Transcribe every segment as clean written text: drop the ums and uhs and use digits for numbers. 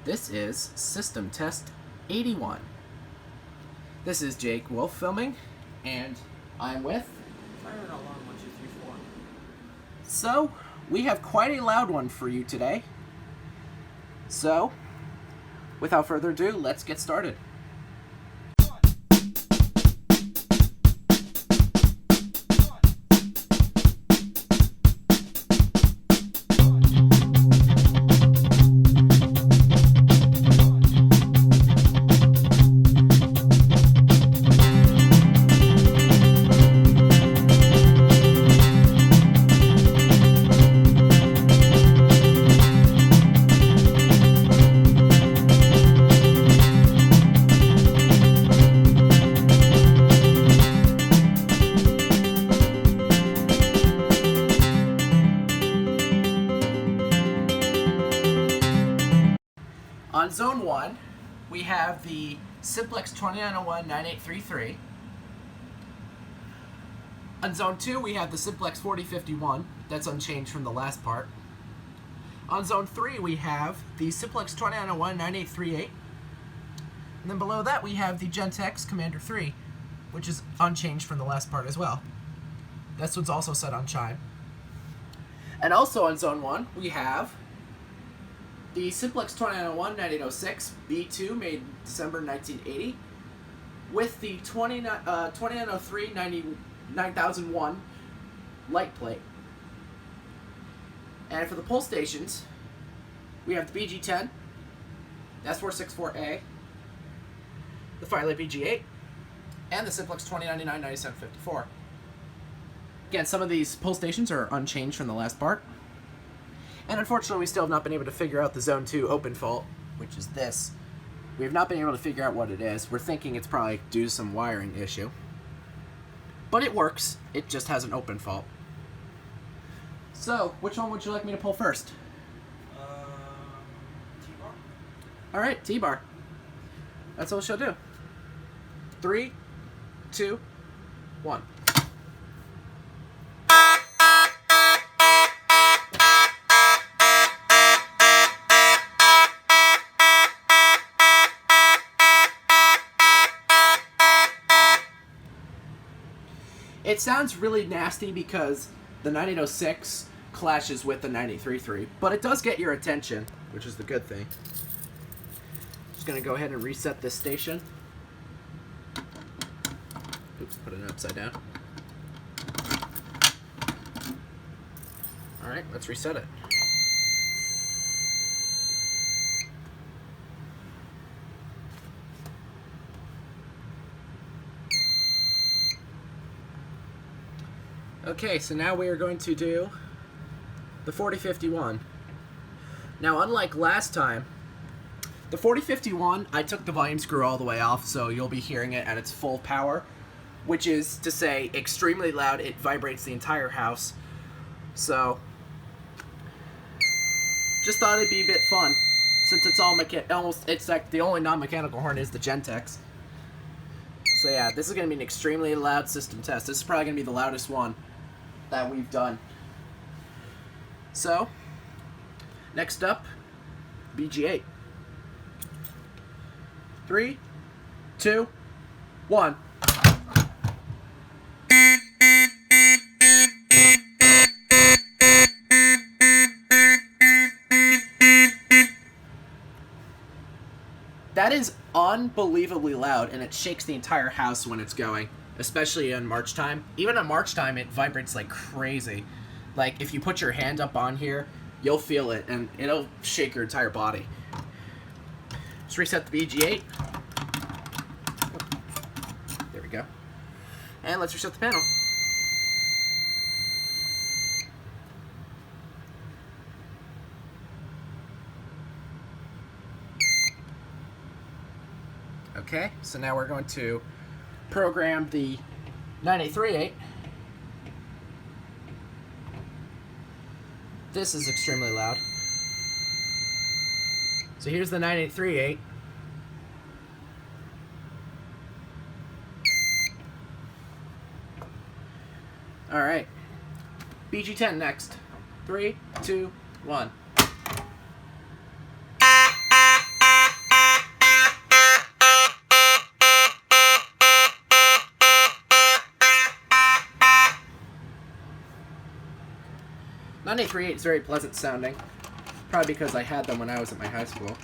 This is System Test 81. This is Jake Wolf filming, and I'm with... Fire an alarm, 1, 2, 3, 4. So, we have quite a loud one for you today. So, without further ado, let's get started. On Zone 1, we have the Simplex 2901-9833. On Zone 2, we have the Simplex 4051. That's unchanged from the last part. On Zone 3, we have the Simplex 2901-9838. And then below that, we have the Gentex Commander 3, which is unchanged from the last part as well. This one's also set on chime. And also on Zone 1, we have the Simplex 2901-9806 B2 made December 1980 with the 2903-9001 light plate. And for the pull stations, we have the BG10, the S464A, the Firelight BG8, and the Simplex 2099-9754. Again, some of these pull stations are unchanged from the last part. And unfortunately, we still have not been able to figure out the Zone 2 open fault, which is this. We have not been able to figure out what it is. We're thinking it's probably due to some wiring issue. But it works. It just has an open fault. So, which one would you like me to pull first? T-bar? Alright, T-bar. That's what she'll do. 3, 2, 1. It sounds really nasty because the 9806 clashes with the 9833, but it does get your attention, which is the good thing. Just gonna go ahead and reset this station. Oops, put it upside down. Alright, let's reset it. Okay, so now we are going to do the 4051. Now, unlike last time, the 4051, I took the volume screw all the way off, so you'll be hearing it at its full power, which is to say extremely loud. It vibrates the entire house. So, just thought it'd be a bit fun, since it's all it's like the only non-mechanical horn is the Gentex. So yeah, this is going to be an extremely loud system test. This is probably going to be the loudest one that we've done. So, next up, BG8. 3, 2, 1. That is unbelievably loud, and it shakes the entire house when it's going, especially in March time. Even at March time, it vibrates like crazy. Like, if you put your hand up on here, you'll feel it, and it'll shake your entire body. Just reset the BG8. There we go. And let's reset the panel. Okay, so now we're going to program the 9838. This is extremely loud. So here's the 9838. Alright. BG10 next. 3, 2, 1. 9838 is very pleasant sounding. Probably because I had them when I was at my high school.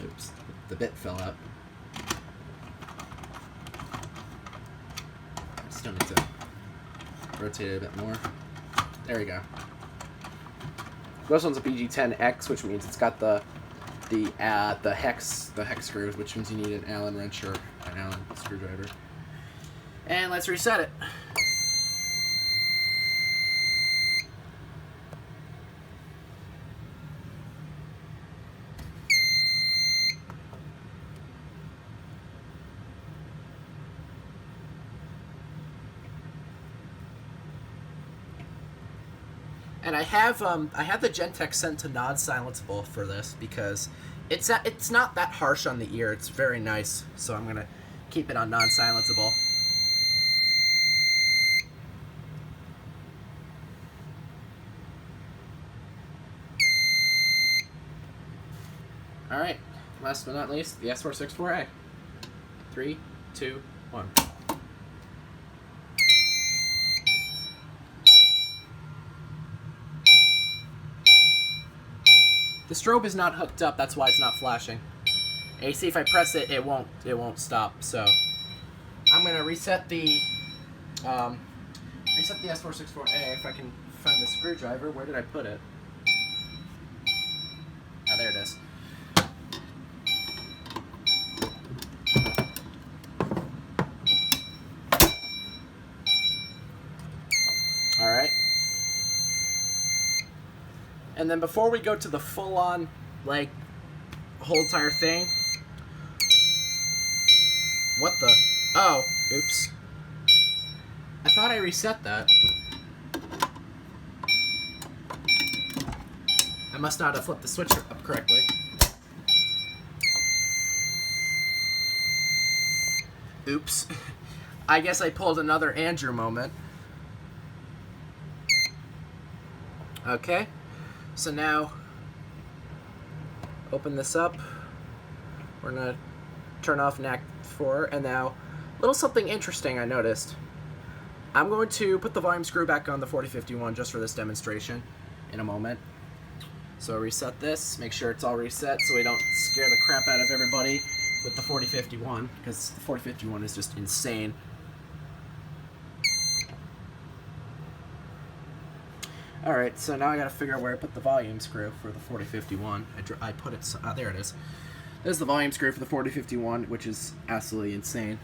Oops, the bit fell out. I still need to rotate it a bit more. There we go. This one's a BG10X, which means it's got the hex screws, which means you need an Allen wrench or an Allen screwdriver. And let's reset it. And I have the Gentex sent to non-silenceable for this because it's not that harsh on the ear. It's very nice, so I'm gonna keep it on non-silenceable. All right, last but not least, the S464A. 3, 2, 1. The strobe is not hooked up, that's why it's not flashing. And you see if I press it, it won't stop. So I'm gonna reset the S464A if I can find the screwdriver. Where did I put it? Ah, there it is. All right. And then before we go to the full-on, like, whole entire thing... What the... Oh, oops. I thought I reset that. I must not have flipped the switch up correctly. Oops. I guess I pulled another Andrew moment. Okay. So now, open this up. We're gonna turn off NAC 4, and now, a little something interesting I noticed. I'm going to put the volume screw back on the 4051 just for this demonstration in a moment. So reset this, make sure it's all reset so we don't scare the crap out of everybody with the 4051, because the 4051 is just insane. Alright, so now I gotta figure out where I put the volume screw for the 4051. I put it, there it is. There's the volume screw for the 4051, which is absolutely insane.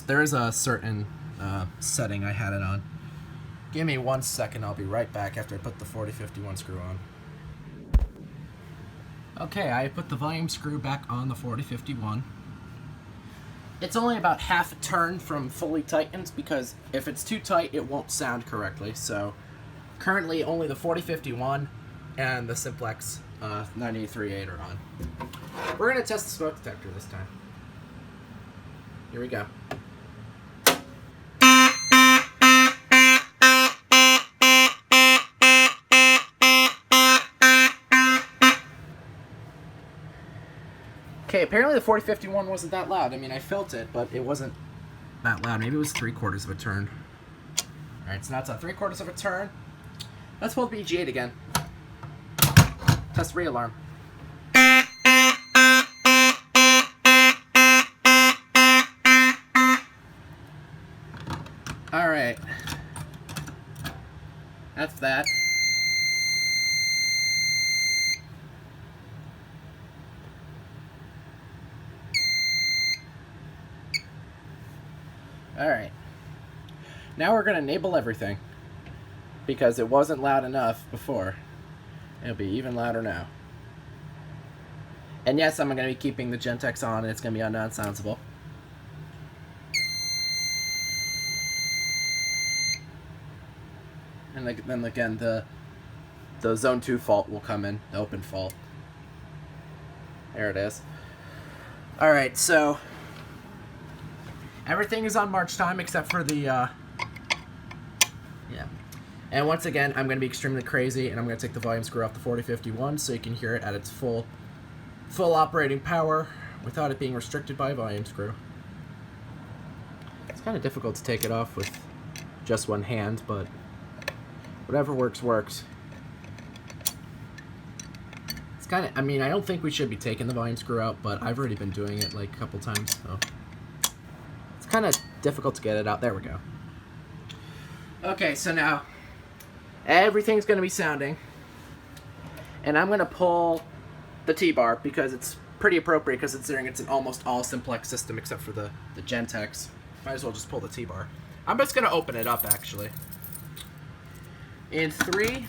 There is a certain setting I had it on. Give me 1 second, I'll be right back after I put the 4051 screw on. Okay, I put the volume screw back on the 4051. It's only about half a turn from fully tightened because if it's too tight, it won't sound correctly. So currently only the 4051 and the Simplex 9838 are on. We're going to test the smoke detector this time. Here we go. Okay, apparently the 4051 wasn't that loud. I mean, I felt it, but it wasn't that loud. Maybe it was 3/4 of a turn. Alright, so now it's on 3/4 of a turn. Let's pull the BG8 again. Test re-alarm. Alright. That's that. Alright. Now we're going to enable everything. Because it wasn't loud enough before. It'll be even louder now. And yes, I'm going to be keeping the Gentex on, and it's going to be on non-silenceable. And then again, the zone 2 fault will come in, the open fault. There it is. Alright, so everything is on march time except for the, yeah. And once again, I'm going to be extremely crazy, and I'm going to take the volume screw off the 4051 so you can hear it at its full operating power without it being restricted by a volume screw. kind of difficult to take it off with just one hand, but whatever works, works. It's kind of, I mean, I don't think we should be taking the volume screw out, but I've already been doing it like a couple times, so it's kind of difficult to get it out. There we go. Okay, so now everything's going to be sounding, and I'm going to pull the T-bar because it's pretty appropriate considering it's an almost all simplex system except for the Gentex. Might as well just pull the T-bar. I'm just going to open it up, actually. In 3,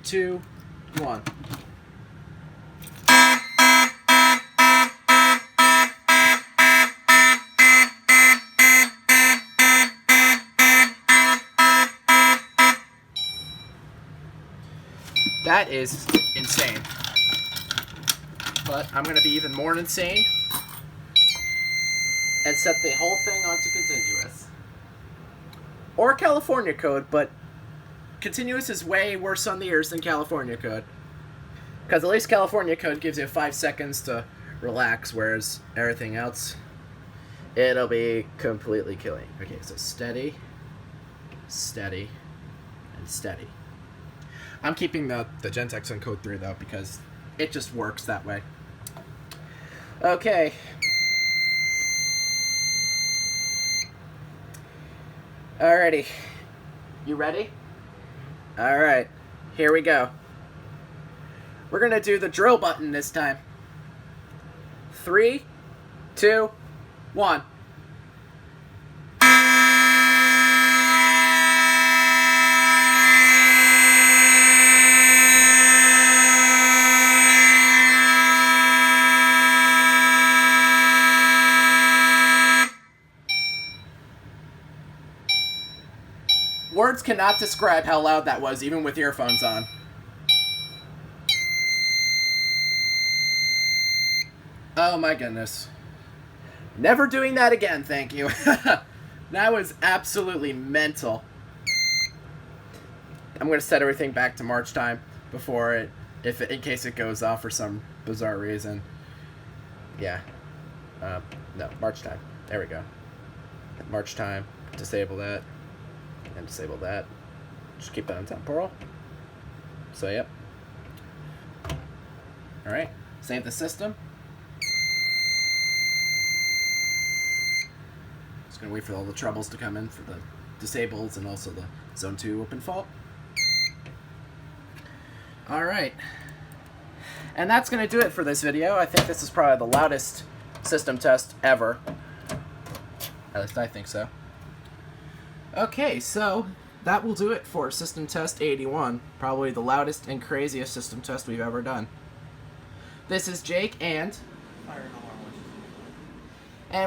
2, 1. That is insane. But I'm going to be even more insane and set the whole thing onto continuous. Or California code, but continuous is way worse on the ears than California code. Because at least California code gives you 5 seconds to relax, whereas everything else, it'll be completely killing. Okay, so steady, steady, and steady. I'm keeping the Gentex on code 3 though, because it just works that way. Okay. Alrighty. You ready? Alright. Here we go. We're gonna do the drill button this time. 3, 2, 1. Words cannot describe how loud that was, even with earphones on. Oh my goodness. Never doing that again, thank you. That was absolutely mental. I'm going to set everything back to March time before it, in case it goes off for some bizarre reason. Yeah. No, March time. There we go. March time. Disable that. And disable that. Just keep that on temporal. So, yep. Alright. Save the system. Just gonna wait for all the troubles to come in for the disables and also the Zone 2 open fault. Alright. And that's gonna do it for this video. I think this is probably the loudest system test ever. At least I think so. Okay, so that will do it for System Test 81. Probably the loudest and craziest system test we've ever done. This is Jake, and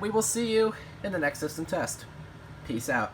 we will see you in the next system test. Peace out.